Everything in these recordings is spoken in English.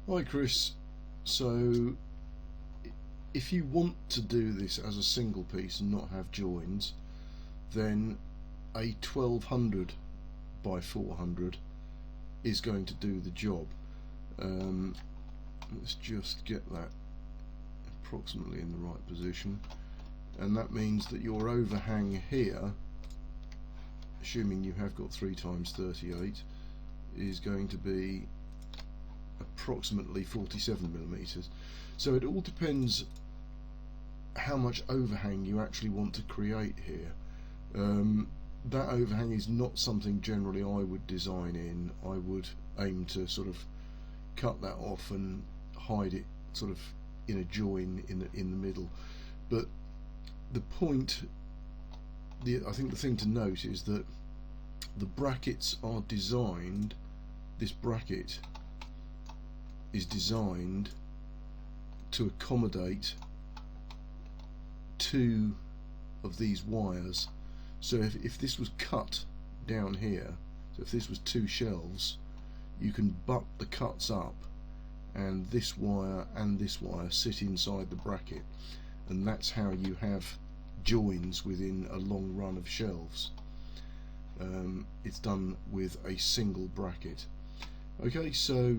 Hi Chris, so if you want to do this as a single piece and not have joins, then a 1200 by 400 is going to do the job. Let's just get that approximately in the right position, and that means that your overhang here, assuming you have got 3 times 38, is going to be approximately 47 millimeters. So it all depends how much overhang you actually want to create here. That overhang is not something generally I would design in. I would aim to sort of cut that off and hide it sort of in a join in the middle. But the point, I think the thing to note is that the brackets are designed, this bracket is designed to accommodate 2 of these wires. So if this was cut down here, so if this was 2 shelves, you can butt the cuts up and this wire sit inside the bracket, and that's how you have joins within a long run of shelves. It's done with a single bracket. Okay, so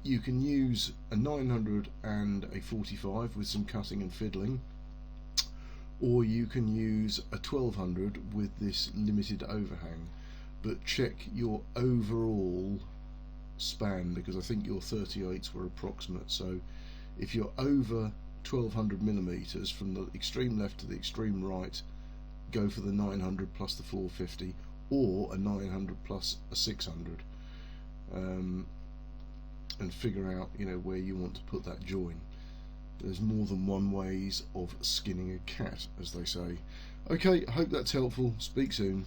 you can use a 900 and a 45 with some cutting and fiddling, or you can use a 1200 with this limited overhang, but check your overall span, because I think your 38s were approximate. So if you're over 1200 millimeters from the extreme left to the extreme right, go for the 900 plus the 450, or a 900 plus a 600, and figure out, you know, where you want to put that join. There's more than one ways of skinning a cat, as they say. Okay, I hope that's helpful. Speak soon.